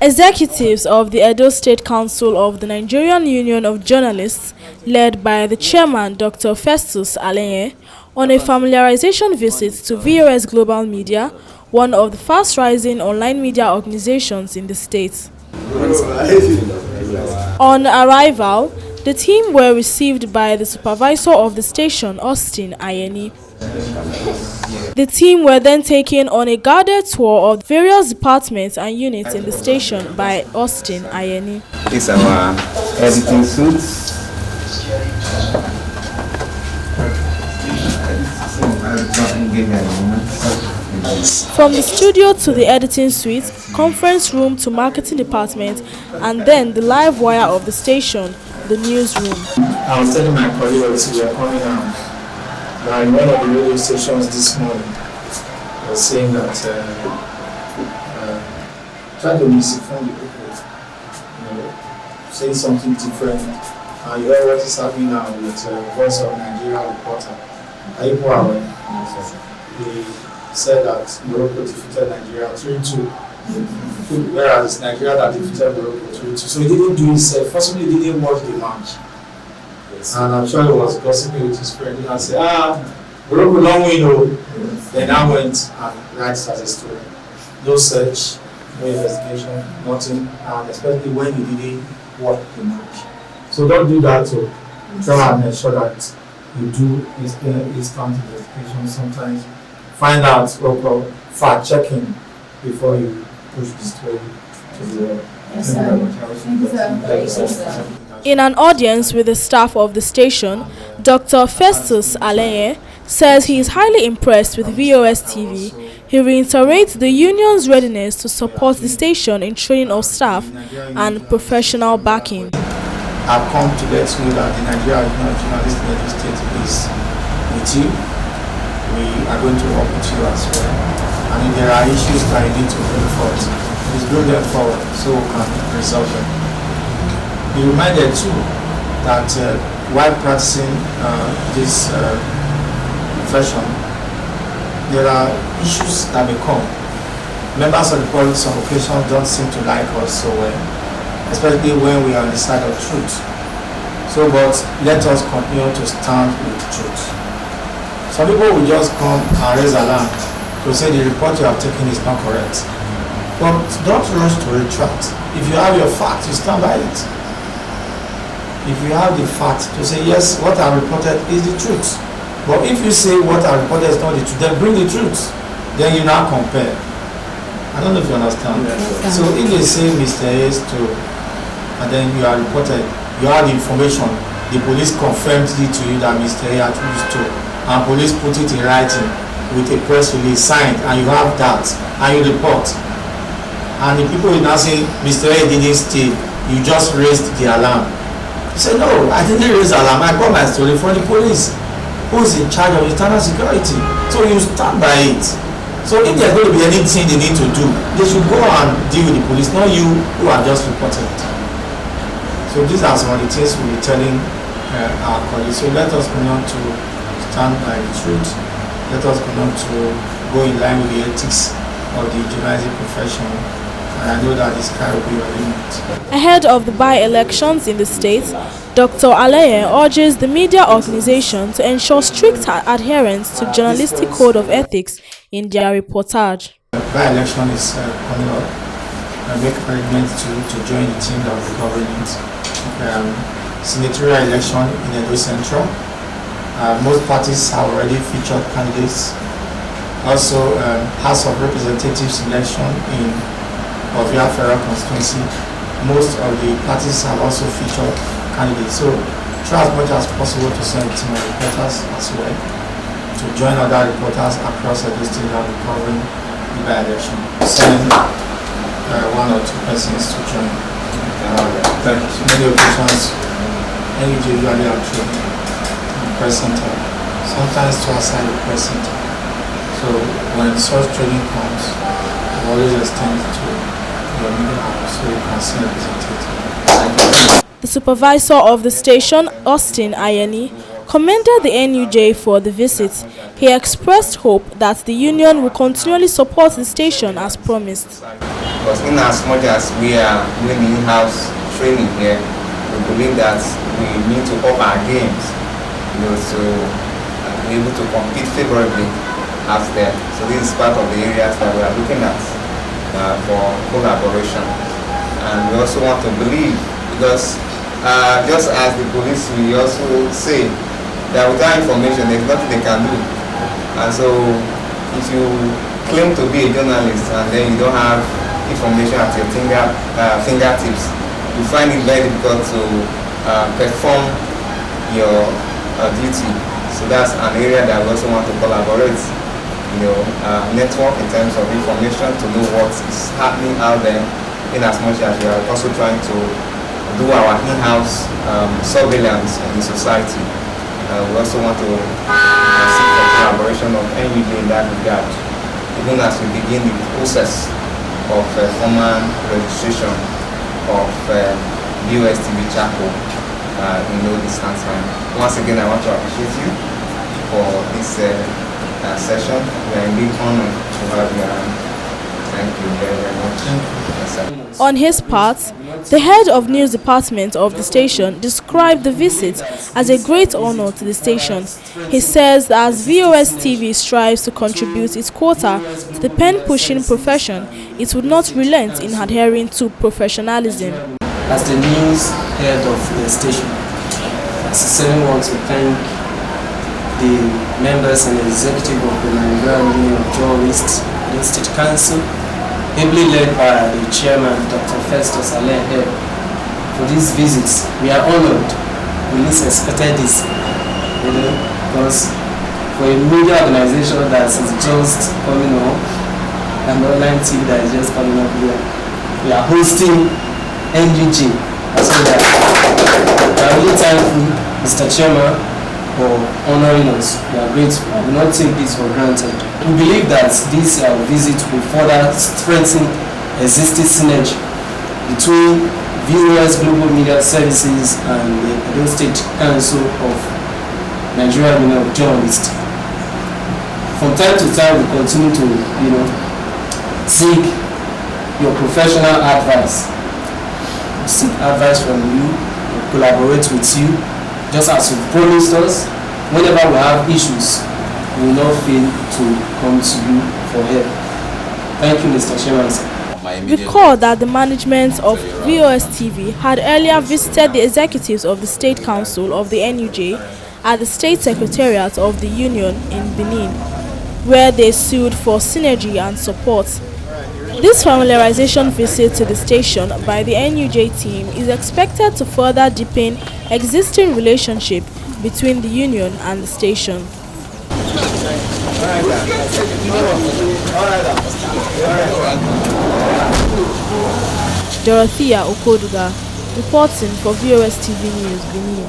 Executives of the Edo State Council of the Nigerian Union of Journalists, led by the chairman Dr. Festus Alenye, on a familiarization visit to VOS Global Media, one of the fast-rising online media organizations in the state. On arrival, the team were received by the supervisor of the station, Austin Ayeni. The team were then taken on a guided tour of various departments and units in the station by Austin Ayeni. This is our editing suits. From the studio to the editing suite, conference room to marketing department, and then the live wire of the station, the newsroom. I was telling my colleagues we are coming out. In one of the radio stations this morning, I was saying that try to misinform the people, say something different. And you heard what is happening now with Voice of Nigeria reporter. Are you aware? They said that Morocco defeated Nigeria 3-2, whereas Nigeria that defeated Morocco 3-2. So he didn't do himself. Firstly, he didn't watch the match. And I'm sure he was gossiping with his friend. And said, Morocco don't win. Then I went and writes as a story. No search, no investigation, nothing. And especially when he didn't watch the match. So don't do that to try and ensure that you do instant investigation. Sometimes find out local fact checking before you push the story to the world. In an audience with the staff of the station, Dr. Festus Alenye says he is highly impressed with VOS TV. He reiterates the union's readiness to support the station in training of staff and professional backing. I've come to let you know that the Nigerian Union of Journalists in Edo State is with you. We are going to work with you as well. And if there are issues that you need to bring forward, please bring them forward so we can resolve them. Be reminded too that while practicing this profession, there are issues that may come. Members of the public on occasion don't seem to like us so well, especially when we are on the side of truth. So, but let us continue to stand with truth. Some people will just come and raise alarm to say the report you have taken is not correct. But don't rush to retract. If you have your fact, you stand by it. If you have the fact to say, yes, what I reported is the truth. But if you say what I reported is not the truth, then bring the truth. Then you now compare. I don't know if you understand. Yes. So if they say Mr. A is true, and then you are reported, you have the information, the police confirmed it to you that Mr. A attributes to, and police put it in writing with a press release signed, and you have that, and you report. And the people will now say, Mr. A didn't steal, you just raised the alarm. You say, no, I didn't raise the alarm, I got my story from the police, who's in charge of internal security. So you stand by it. So if there's going to be anything they need to do, they should go and deal with the police, not you who are just reporting it. So these are some of the things we'll be telling our colleagues. So let us continue to stand by the truth. Let us continue to go in line with the ethics of the journalism profession. And I know that this sky will be your limit. Ahead of the by-elections in the state, Dr. Alenye urges the media organization to ensure strict adherence to journalistic code of ethics in their reportage. By-election is coming up. I make arrangements to join the team that will be governing it. Senatorial election in Edo Central. Most parties have already featured candidates. Also, House of Representatives election in Ovia Federal constituency. Most of the parties have also featured candidates. So try as much as possible to send a team of reporters as well to join other reporters across the state that will be covering the by-election. Send one or two persons to join. Many occasions, usually are training in the press center, sometimes to outside the press center. So when such training comes, we always extend to your media house so you can see representative. The supervisor of the station, Austin Ayeni, commended the NUJ for the visit. He expressed hope that the union will continually support the station as promised. Because in as much as we are doing in-house training here, we believe that we need to up our games, to be able to compete favorably out there. So this is part of the areas that we are looking at for collaboration. And we also want to believe, because just as the police, we also say that without information, there's nothing they can do. And so if you claim to be a journalist and then you don't have information at your fingertips, you find it very difficult to perform your duty. So that's an area that we also want to collaborate, network in terms of information to know what is happening out there, in as much as we are also trying to do our in-house surveillance in the society. We also want to seek the collaboration of NUJ in that regard, even as we begin the process of formal registration of VOS TV chapel in no distant time. Once again, I want to appreciate you for this session. We are indeed honored to have you around. Thank you very, very much. Yes, on his part, the head of news department of the station described the visit as a great honor to the station. He says that as VOS TV strives to contribute its quota to the pen-pushing profession, it would not relent in adhering to professionalism. As the news head of the station, I sincerely want to thank the members and the executive of the Nigerian Union of Journalists, the State Council, ably led by the chairman, Dr. Festus Aleye, for these visits. We are honored. We least expected this, because for a media organization that is just coming up, an online TV that is just coming up here, we are hosting NUJ. So that we are really thankful, Mr. Chairman, for honoring us. We are grateful. I will not take this for granted. We believe that this visit will further strengthen existing synergy between VOS Global Media Services and the Edo State Council of Nigerian Union of Journalists. From time to time, we continue to, seek your professional advice. We seek advice from you, we collaborate with you. Just as you promised us, whenever we have issues, we will not fail to come to you for help. Thank you, Mr. Chairman. Recall that the management of VOS TV had earlier visited the executives of the State Council of the NUJ at the State Secretariat of the Union in Benin, where they sued for synergy and support. This familiarization visit to the station by the NUJ team is expected to further deepen existing relationship between the union and the station. Dorothea Okoduga reporting for VOS TV News, Benin.